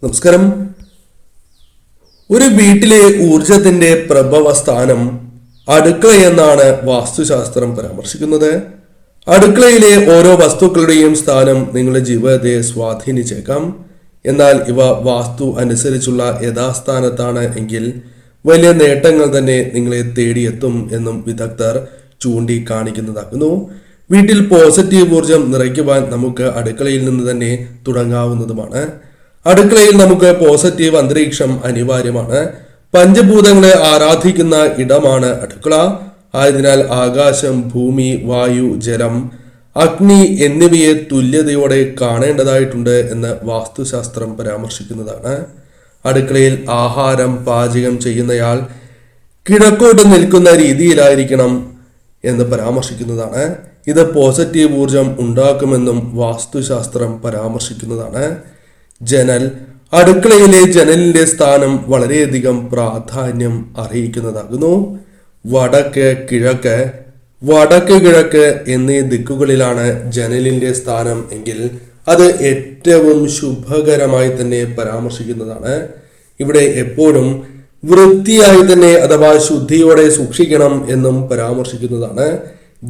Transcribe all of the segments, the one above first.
നമസ്കാരം. ഒരു വീട്ടിലെ ഊർജത്തിന്റെ പ്രഭവ സ്ഥാനം അടുക്കള എന്നാണ് വാസ്തുശാസ്ത്രം പരാമർശിക്കുന്നത്. അടുക്കളയിലെ ഓരോ വസ്തുക്കളുടെയും സ്ഥാനം നിങ്ങളുടെ ജീവിതത്തെ സ്വാധീനിച്ചേക്കാം. എന്നാൽ ഇവ വാസ്തു അനുസരിച്ചുള്ള യഥാസ്ഥാനത്താണ് എങ്കിൽ വലിയ നേട്ടങ്ങൾ തന്നെ നിങ്ങളെ തേടിയെത്തും എന്നും വിദഗ്ധർ ചൂണ്ടിക്കാണിക്കുന്നതാകുന്നു. വീട്ടിൽ പോസിറ്റീവ് ഊർജം നിറയ്ക്കുവാൻ നമുക്ക് അടുക്കളയിൽ നിന്ന് തന്നെ തുടങ്ങാവുന്നതുമാണ്. അടുക്കളയിൽ നമുക്ക് പോസിറ്റീവ് അന്തരീക്ഷം അനിവാര്യമാണ്. പഞ്ചഭൂതങ്ങളെ ആരാധിക്കുന്ന ഇടമാണ് അടുക്കള. ആയതിനാൽ ആകാശം, ഭൂമി, വായു, ജലം, അഗ്നി എന്നിവയെ തുല്യതയോടെ കാണേണ്ടതായിട്ടുണ്ട് എന്ന് വാസ്തുശാസ്ത്രം പരാമർശിക്കുന്നതാണ്. അടുക്കളയിൽ ആഹാരം പാചകം ചെയ്യുന്നയാൾ കിഴക്കോട്ട് നിൽക്കുന്ന രീതിയിലായിരിക്കണം എന്ന് പരാമർശിക്കുന്നതാണ്. ഇത് പോസിറ്റീവ് ഊർജം ഉണ്ടാക്കുമെന്നും വാസ്തുശാസ്ത്രം പരാമർശിക്കുന്നതാണ്. ജനൽ, അടുക്കളയിലെ ജനലിന്റെ സ്ഥാനം വളരെയധികം പ്രാധാന്യം അറിയിക്കുന്നതാകുന്നു. വടക്ക്, കിഴക്ക് എന്നീ ദിക്കുകളിലാണ് ജനലിന്റെ സ്ഥാനം എങ്കിൽ അത് ഏറ്റവും ശുഭകരമായി തന്നെ പരാമർശിക്കുന്നതാണ്. ഇവിടെ എപ്പോഴും വൃത്തിയായി തന്നെ അഥവാ ശുദ്ധിയോടെ സൂക്ഷിക്കണം എന്നും പരാമർശിക്കുന്നതാണ്.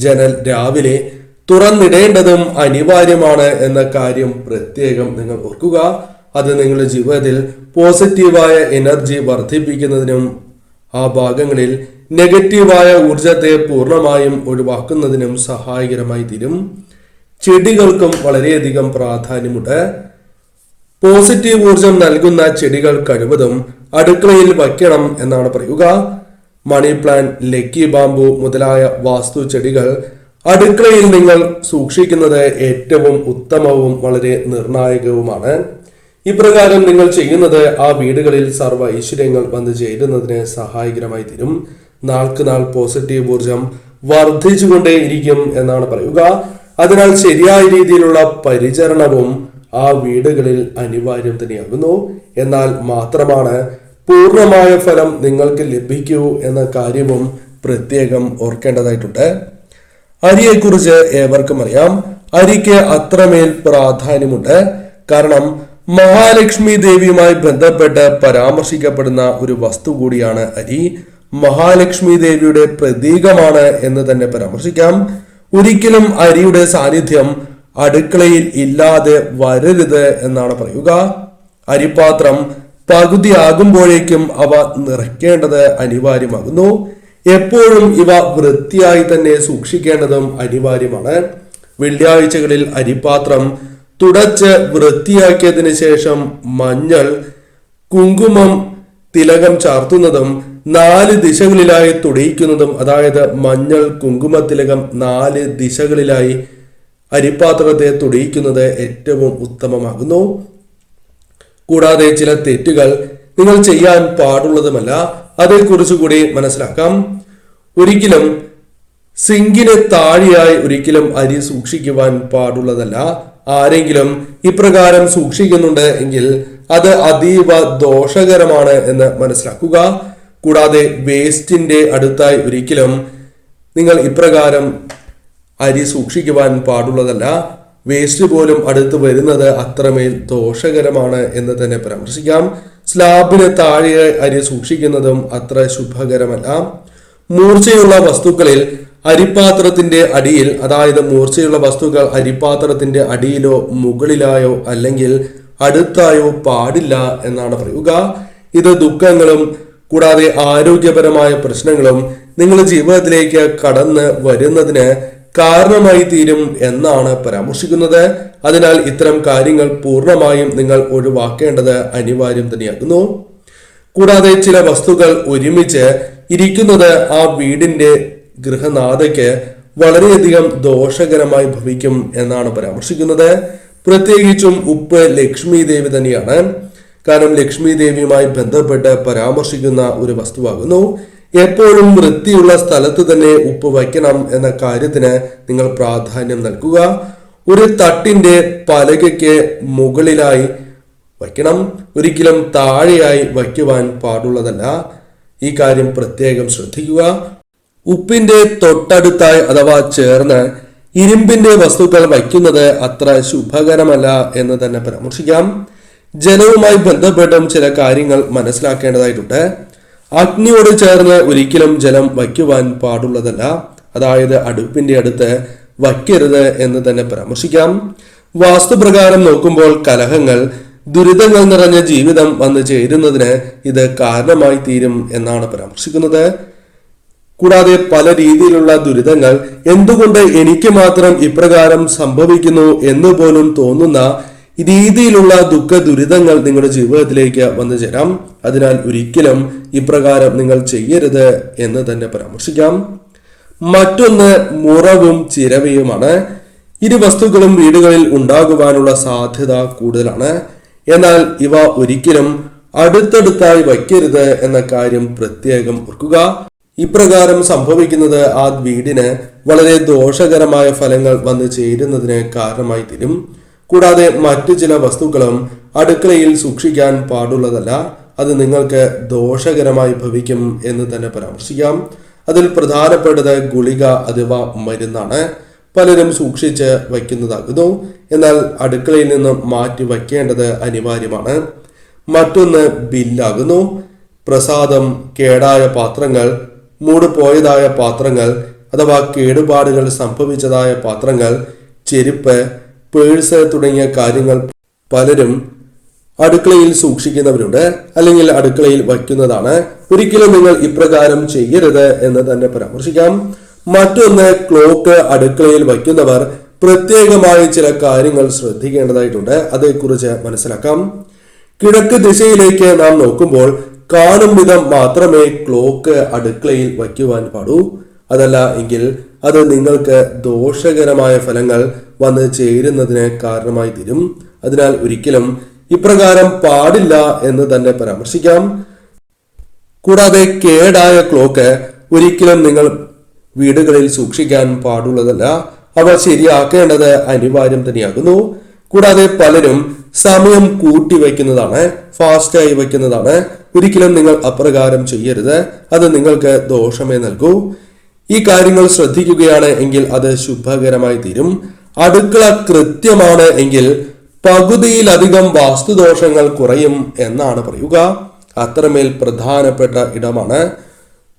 ജനൽ രാവിലെ തുറന്നിടേണ്ടതും അനിവാര്യമാണ് എന്ന കാര്യം പ്രത്യേകം നിങ്ങൾ ഓർക്കുക. അത് നിങ്ങളുടെ ജീവിതത്തിൽ പോസിറ്റീവായ എനർജി വർദ്ധിപ്പിക്കുന്നതിനും ആ ഭാഗങ്ങളിൽ നെഗറ്റീവായ ഊർജത്തെ പൂർണ്ണമായും ഒഴിവാക്കുന്നതിനും സഹായകരമായി തീരും. ചെടികൾക്കും വളരെയധികം പ്രാധാന്യമുണ്ട്. പോസിറ്റീവ് ഊർജം നൽകുന്ന ചെടികൾ കഴിവതും അടുക്കളയിൽ വയ്ക്കണം എന്നാണ് പറയുക. മണി പ്ലാന്റ്, ലക്കി ബാമ്പു മുതലായ വാസ്തു ചെടികൾ അടുക്കളയിൽ നിങ്ങൾ സൂക്ഷിക്കുന്നത് ഏറ്റവും ഉത്തമവും വളരെ നിർണായകവുമാണ്. ഇപ്രകാരം നിങ്ങൾ ചെയ്യുന്നത് ആ വീടുകളിൽ സർവ്വ ഐശ്വര്യങ്ങൾ വന്നു ചേരുന്നതിന് സഹായകരമായി തീരും. നാൾക്ക് നാൾ പോസിറ്റീവ് ഊർജം വർദ്ധിച്ചുകൊണ്ടേയിരിക്കും എന്നാണ് പറയുക. അതിനാൽ ശരിയായ രീതിയിലുള്ള പരിചരണവും ആ വീടുകളിൽ അനിവാര്യം തന്നെയാകുന്നു. എന്നാൽ മാത്രമാണ് പൂർണ്ണമായ ഫലം നിങ്ങൾക്ക് ലഭിക്കൂ എന്ന കാര്യവും പ്രത്യേകം ഓർക്കേണ്ടതായിട്ടുണ്ട്. അരിയെക്കുറിച്ച് ഏവർക്കും അറിയാം. അരിക്ക് അത്രമേൽ പ്രാധാന്യമുണ്ട്. കാരണം മഹാലക്ഷ്മി ദേവിയുമായി ബന്ധപ്പെട്ട് പരാമർശിക്കപ്പെടുന്ന ഒരു വസ്തു കൂടിയാണ് അരി. മഹാലക്ഷ്മി ദേവിയുടെ പ്രതീകമാണ് എന്ന് തന്നെ പരാമർശിക്കാം. ഒരിക്കലും അരിയുടെ സാന്നിധ്യം അടുക്കളയിൽ ഇല്ലാതെ വരരുത് എന്നാണ് പറയുക. അരിപാത്രം പകുതിയാകുമ്പോഴേക്കും അവ നിറയ്ക്കേണ്ടത് അനിവാര്യമാകുന്നു. എപ്പോഴും ഇവ വൃത്തിയായി തന്നെ സൂക്ഷിക്കേണ്ടതും അനിവാര്യമാണ്. വെള്ളിയാഴ്ചകളിൽ അരിപാത്രം തുടച്ച് വൃത്തിയാക്കിയതിനു ശേഷം മഞ്ഞൾ, കുങ്കുമം, തിലകം ചാർത്തുന്നതും 4 ദിശകളിലായി തുടിയിക്കുന്നതും, അതായത് മഞ്ഞൾ, കുങ്കുമ, തിലകം 4 ദിശകളിലായി അരിപാത്രത്തെ തുടിയിക്കുന്നത് ഏറ്റവും ഉത്തമമാകുന്നു. കൂടാതെ ചില തെറ്റുകൾ നിങ്ങൾ ചെയ്യാൻ പാടുള്ളതുമല്ല. അതേക്കുറിച്ച് കൂടി മനസ്സിലാക്കാം. ഒരിക്കലും സിങ്കിന് താഴെയായി ഒരിക്കലും അരി സൂക്ഷിക്കുവാൻ പാടുള്ളതല്ല. ആരെങ്കിലും ഇപ്രകാരം സൂക്ഷിക്കുന്നുണ്ട് എങ്കിൽ അത് അതീവ ദോഷകരമാണ് എന്ന് മനസ്സിലാക്കുക. കൂടാതെ വേസ്റ്റിന്റെ അടുത്തായി ഒരിക്കലും നിങ്ങൾ ഇപ്രകാരം അരി സൂക്ഷിക്കുവാൻ പാടുള്ളതല്ല. വേസ്റ്റ് പോലും അടുത്ത് വരുന്നത് അത്രമേൽ ദോഷകരമാണ് എന്ന് തന്നെ പരാമർശിക്കാം. സ്ലാബിന് താഴെ അരി സൂക്ഷിക്കുന്നതും അത്ര ശുഭകരമല്ല. മൂർച്ചയുള്ള വസ്തുക്കളിൽ അരിപാത്രത്തിന്റെ അടിയിൽ, അതായത് മൂർച്ചയുള്ള വസ്തുക്കൾ അരിപാത്രത്തിന്റെ അടിയിലോ മുകളിലായോ അല്ലെങ്കിൽ അടുത്തായോ പാടില്ല എന്നാണ് പറയുക. ഇത് ദുഃഖങ്ങളും കൂടാതെ ആരോഗ്യപരമായ പ്രശ്നങ്ങളും നിങ്ങളുടെ ജീവിതത്തിലേക്ക് കടന്ന് വരുന്നതിന് കാരണമായി തീരും എന്നാണ് പരാമർശിക്കുന്നത്. അതിനാൽ ഇത്തരം കാര്യങ്ങൾ പൂർണ്ണമായും നിങ്ങൾ ഒഴിവാക്കേണ്ടത് അനിവാര്യം തന്നെയാകുന്നു. കൂടാതെ ചില വസ്തുക്കൾ ഒരുമിച്ച് ഇരിക്കുന്നത് ആ വീടിന്റെ ഗൃഹനാഥയ്ക്ക് വളരെയധികം ദോഷകരമായി ഭവിക്കും എന്നാണ് പരാമർശിക്കുന്നത്. പ്രത്യേകിച്ചും ഉപ്പ് ലക്ഷ്മി ദേവി തന്നെയാണ്. കാരണം ലക്ഷ്മി ദേവിയുമായി ബന്ധപ്പെട്ട് പരാമർശിക്കുന്ന ഒരു വസ്തുവാകുന്നു. എപ്പോഴും വൃത്തിയുള്ള സ്ഥലത്ത് തന്നെ ഉപ്പ് വയ്ക്കണം എന്ന കാര്യത്തിന് നിങ്ങൾ പ്രാധാന്യം നൽകുക. ഒരു തട്ടിന്റെ പലകയ്ക്ക് മുകളിലായി വയ്ക്കണം, ഒരിക്കലും താഴെയായി വയ്ക്കുവാൻ പാടുള്ളതല്ല. ഈ കാര്യം പ്രത്യേകം ശ്രദ്ധിക്കുക. ഉപ്പിന്റെ തൊട്ടടുത്തായി അഥവാ ചേർന്ന് ഇരുമ്പിന്റെ വസ്തുക്കൾ വയ്ക്കുന്നത് അത്ര ശുഭകരമല്ല എന്ന് തന്നെ പരാമർശിക്കാം. ജലവുമായി ബന്ധപ്പെട്ടും ചില കാര്യങ്ങൾ മനസ്സിലാക്കേണ്ടതായിട്ടുണ്ട്. അഗ്നിയോട് ചേർന്ന് ഒരിക്കലും ജലം വയ്ക്കുവാൻ പാടുള്ളതല്ല. അതായത് അടുപ്പിന്റെ അടുത്ത് വയ്ക്കരുത് എന്ന് തന്നെ പരാമർശിക്കാം. വാസ്തുപ്രകാരം നോക്കുമ്പോൾ കലഹങ്ങൾ, ദുരിതങ്ങൾ നിറഞ്ഞ ജീവിതം വന്നു ചേരുന്നതിന് ഇത് കാരണമായി തീരും എന്നാണ് പരാമർശിക്കുന്നത്. കൂടാതെ പല രീതിയിലുള്ള ദുരിതങ്ങൾ, എന്തുകൊണ്ട് എനിക്ക് മാത്രം ഇപ്രകാരം സംഭവിക്കുന്നു എന്ന് പോലും തോന്നുന്ന രീതിയിലുള്ള ദുഃഖ ദുരിതങ്ങൾ നിങ്ങളുടെ ജീവിതത്തിലേക്ക് വന്നു ചേരാം. അതിനാൽ ഒരിക്കലും ഇപ്രകാരം നിങ്ങൾ ചെയ്യരുത് എന്ന് തന്നെ പരാമർശിക്കാം. മറ്റൊന്ന് മുറവും ചിരവയുമാണ്. ഇരു വസ്തുക്കളും വീടുകളിൽ ഉണ്ടാകുവാനുള്ള സാധ്യത കൂടുതലാണ്. എന്നാൽ ഇവ ഒരിക്കലും അടുത്തടുത്തായി വയ്ക്കരുത് എന്ന കാര്യം പ്രത്യേകം ഓർക്കുക. ഇപ്രകാരം സംഭവിക്കുന്നത് ആ വീടിന് വളരെ ദോഷകരമായ ഫലങ്ങൾ വന്നു ചേരുന്നതിന് കാരണമായി തീരും. കൂടാതെ മറ്റു ചില വസ്തുക്കളും അടുക്കളയിൽ സൂക്ഷിക്കാൻ പാടുള്ളതല്ല. അത് നിങ്ങൾക്ക് ദോഷകരമായി ഭവിക്കും എന്ന് തന്നെ പരാമർശിക്കാം. അതിൽ പ്രധാനപ്പെട്ടത് ഗുളിക അഥവാ മരുന്നാണ്. പലരും സൂക്ഷിച്ച് വയ്ക്കുന്നതാകുന്നു. എന്നാൽ അടുക്കളയിൽ നിന്ന് മാറ്റി വയ്ക്കേണ്ടത് അനിവാര്യമാണ്. മറ്റൊന്ന് ബില്ലാകുന്നു. പ്രസാദം, കേടായ പാത്രങ്ങൾ, മൂടുപോയതായ പാത്രങ്ങൾ അഥവാ കേടുപാടുകൾ സംഭവിച്ചതായ പാത്രങ്ങൾ, ചെരുപ്പ്, പേഴ്സ് തുടങ്ങിയ കാര്യങ്ങൾ പലരും അടുക്കളയിൽ സൂക്ഷിക്കുന്നവരുണ്ട്, അല്ലെങ്കിൽ അടുക്കളയിൽ വയ്ക്കുന്നതാണ്. ഒരിക്കലും നിങ്ങൾ ഇപ്രകാരം ചെയ്യരുത് എന്ന് തന്നെ പരാമർശിക്കാം. മറ്റൊന്ന് ക്ലോക്ക് അടുക്കളയിൽ വയ്ക്കുന്നവർ പ്രത്യേകമായി ചില കാര്യങ്ങൾ ശ്രദ്ധിക്കേണ്ടതായിട്ടുണ്ട്. അതേക്കുറിച്ച് മനസ്സിലാക്കാം. കിഴക്ക് ദിശയിലേക്ക് നാം നോക്കുമ്പോൾ കാണും വിധം മാത്രമേ ക്ലോക്ക് അടുക്കളയിൽ വയ്ക്കുവാൻ പാടൂ. അതല്ല എങ്കിൽ അത് നിങ്ങൾക്ക് ദോഷകരമായ ഫലങ്ങൾ വന്ന് ചേരുന്നതിന് കാരണമായി തീരും. അതിനാൽ ഒരിക്കലും ഇപ്രകാരം പാടില്ല എന്ന് തന്നെ പരാമർശിക്കാം. കൂടാതെ കേടായ ക്ലോക്ക് ഒരിക്കലും നിങ്ങൾ വീടുകളിൽ സൂക്ഷിക്കാൻ പാടുള്ളതല്ല. അവ ശരിയാക്കേണ്ടത് അനിവാര്യം തന്നെയാകുന്നു. കൂടാതെ പലരും സമയം കൂട്ടി വയ്ക്കുന്നതാണ്, ഫാസ്റ്റായി വയ്ക്കുന്നതാണ്. ഒരിക്കലും നിങ്ങൾ അപ്രകാരം ചെയ്യരുത്. അത് നിങ്ങൾക്ക് ദോഷമേ നൽകൂ. ഈ കാര്യങ്ങൾ ശ്രദ്ധിക്കുകയാണ് എങ്കിൽ അത് ശുഭകരമായി തീരും. അടുക്കള കൃത്യമാണ് എങ്കിൽ പകുതിയിലധികം വാസ്തുദോഷങ്ങൾ കുറയും എന്നാണ് പറയുക. അത്രമേൽ പ്രധാനപ്പെട്ട ഇടമാണ്.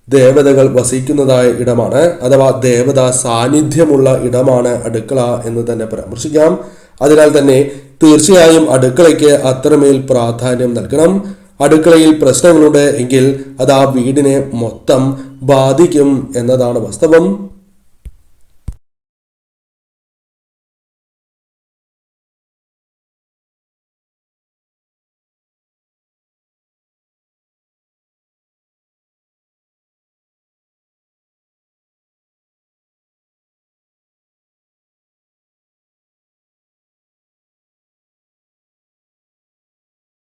ദേവതകൾ വസിക്കുന്നതായ ഇടമാണ്, അഥവാ ദേവതാ സാന്നിധ്യമുള്ള ഇടമാണ് അടുക്കള എന്ന് തന്നെ പരാമർശിക്കാം. അതിനാൽ തന്നെ തീർച്ചയായും അടുക്കളയ്ക്ക് അത്രമേൽ പ്രാധാന്യം നൽകണം. അടുക്കളയിൽ പ്രശ്നങ്ങളുണ്ട് എങ്കിൽ അത് ആ വീടിനെ മൊത്തം ബാധിക്കും എന്നതാണ് വാസ്തവം.